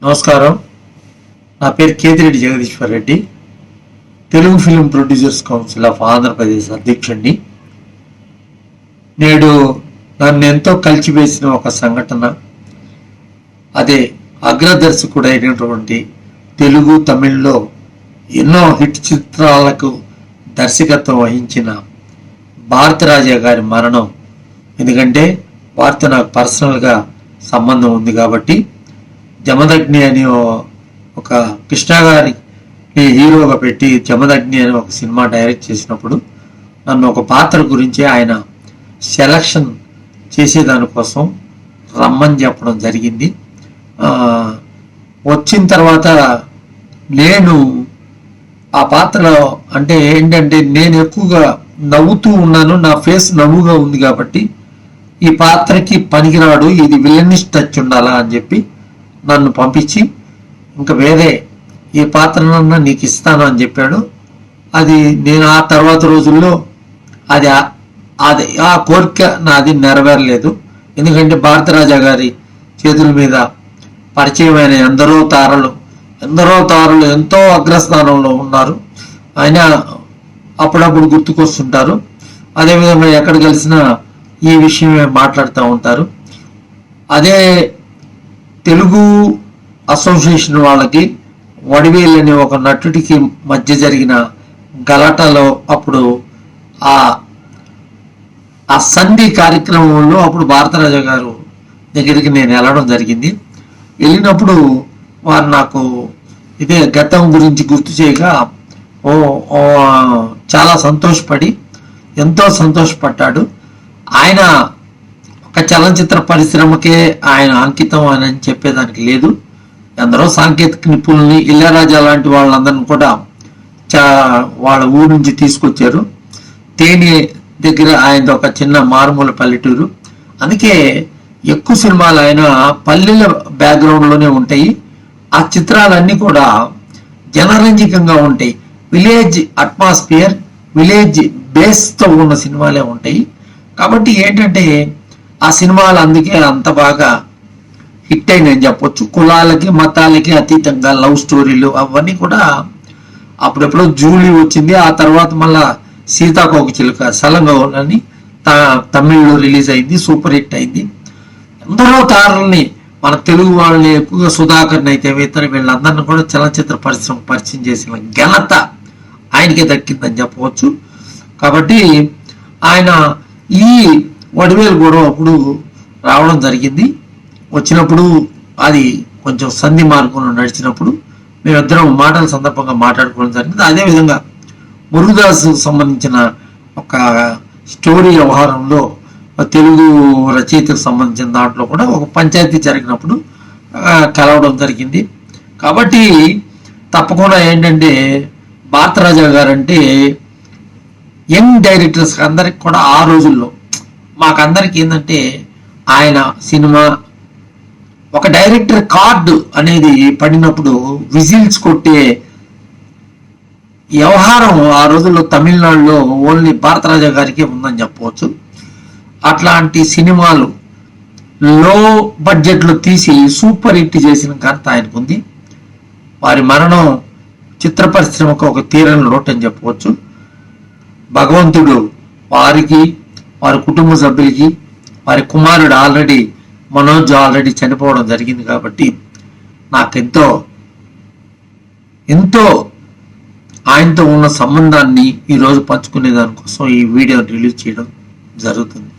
నమస్కారం. నా పేరు Kethireddy Jagadishwar Reddy, Telugu film producers council of Andhra Pradesh అధ్యక్షుడిని. నేడు నన్ను ఎంతో కలిచివేసిన ఒక సంఘటన, అదే అగ్రదర్శకుడైనటువంటి తెలుగు తమిళ్లో ఎన్నో హిట్ చిత్రాలకు దర్శకత్వం వహించిన భారతరాజా గారి మరణం. ఎందుకంటే వారితో నాకు పర్సనల్గా సంబంధం ఉంది కాబట్టి. జమదగ్ని అని ఒక కృష్ణ గారిని హీరోగా పెట్టి జమదగ్ని అని ఒక సినిమా డైరెక్ట్ చేసినప్పుడు నన్ను ఒక పాత్ర గురించి ఆయన సెలక్షన్ చేసేదానికోసం రమ్మని చెప్పడం జరిగింది. వచ్చిన తర్వాత నేను ఆ పాత్రలో అంటే ఏంటంటే నేను ఎక్కువగా నవ్వుతూ ఉన్నాను, నా ఫేస్ నవ్వుగా ఉంది కాబట్టి ఈ పాత్రకి పనికిరాడు, ఇది విలనిస్ట్ టచ్ ఉండాలా అని చెప్పి నన్ను పంపించి ఇంకా వేరే ఏ పాత్రనన్నా నీకు ఇస్తాను అని చెప్పాడు. అది నేను ఆ తర్వాత రోజుల్లో అది ఆ కోరిక నాది నెరవేరలేదు. ఎందుకంటే భారతరాజా గారి చేతుల మీద పరిచయమైన ఎందరో తారలు ఎంతో అగ్రస్థానంలో ఉన్నారు. ఆయన అప్పుడప్పుడు గుర్తుకొస్తుంటారు. అదేవిధంగా ఎక్కడ కలిసినా ఈ విషయమే మాట్లాడుతూ ఉంటారు. అదే తెలుగు అసోసియేషన్ వాళ్ళకి వడివేల్ అనే ఒక నటుడికి మధ్య జరిగిన గలాటాలో అప్పుడు ఆ సంధి కార్యక్రమంలో అప్పుడు భారతరాజా గారు దగ్గరికి నేను వెళ్ళడం జరిగింది. వెళ్ళినప్పుడు వారు నాకు ఇదే గతం గురించి గుర్తు చేయగా చాలా సంతోషపడి ఎంతో సంతోషపడ్డాడు. ఆయన ఒక చలనచిత్ర పరిశ్రమకే ఆయన అంకితం అని చెప్పేదానికి లేదు. ఎందరో సాంకేతిక నిపుణుల్ని, ఇళ్ళరాజా లాంటి వాళ్ళందరిని కూడా వాళ్ళ ఊరు నుంచి తీసుకొచ్చారు. తేనె దగ్గర ఆయన ఒక చిన్న మారుమూల పల్లెటూరు. అందుకే ఎక్కువ సినిమాలు ఆయన పల్లెల బ్యాక్గ్రౌండ్లోనే ఉంటాయి. ఆ చిత్రాలన్నీ కూడా జనరంజకంగా ఉంటాయి. విలేజ్ అట్మాస్ఫియర్, విలేజ్ బేస్తో ఉన్న సినిమాలే ఉంటాయి. కాబట్టి ఏంటంటే ఆ సినిమాలు అందుకే అంత బాగా హిట్ అయినాయని చెప్పొచ్చు. కులాలకి మతాలకి అతీతంగా లవ్ స్టోరీలు అవన్నీ కూడా. అప్పుడెప్పుడో జూలీ వచ్చింది, ఆ తర్వాత మళ్ళా సీతాకోకచిలుక సలంగని తమిళ్లో రిలీజ్ అయింది, సూపర్ హిట్ అయింది. ఎందరో తారల్ని మన తెలుగు వాళ్ళని ఎక్కువగా సుధాకర్ని అయితే ఇతర వీళ్ళందరినీ కూడా చలనచిత్ర పరిశ్రమ పరిచయం చేసిన ఘనత ఆయనకే దక్కిందని చెప్పవచ్చు. కాబట్టి ఆయన ఈ వడివేలు కూడా అప్పుడు రావడం జరిగింది. వచ్చినప్పుడు అది కొంచెం సంధి మార్గంలో నడిచినప్పుడు మేమిద్దరం మాటల సందర్భంగా మాట్లాడుకోవడం జరిగింది. అదేవిధంగా మురుగదాసు సంబంధించిన ఒక స్టోరీ వ్యవహారంలో తెలుగు రచయితకు సంబంధించిన దాంట్లో కూడా ఒక పంచాయతీ జరిగినప్పుడు కలవడం జరిగింది. కాబట్టి తప్పకుండా ఏంటంటే భారతరాజా గారు అంటే యంగ్ డైరెక్టర్స్ అందరికి కూడా ఆ రోజుల్లో మాకందరికి ఏంటంటే ఆయన సినిమా ఒక డైరెక్టర్ కార్డు అనేది పడినప్పుడు విజిల్స్ కొట్టే వ్యవహారం ఆ రోజుల్లో తమిళనాడులో ఓన్లీ భారతరాజా గారికి ఉందని చెప్పవచ్చు. అట్లాంటి సినిమాలు లో బడ్జెట్లో తీసి సూపర్ హిట్ చేసిన ఘనత ఆయనకు ఉంది. వారి మరణం చిత్ర పరిశ్రమకు ఒక తీరని లోటు అని చెప్పవచ్చు. భగవంతుడు వారికి, వారి కుటుంబ సభ్యులకి, వారి కుమారుడు ఆల్రెడీ మనోజ్ ఆల్రెడీ చనిపోవడం జరిగింది. కాబట్టి నాకెంతో ఆయనతో ఉన్న సంబంధాన్ని ఈరోజు పంచుకునే దానికోసం ఈ వీడియో రిలీజ్ చేయడం జరుగుతుంది.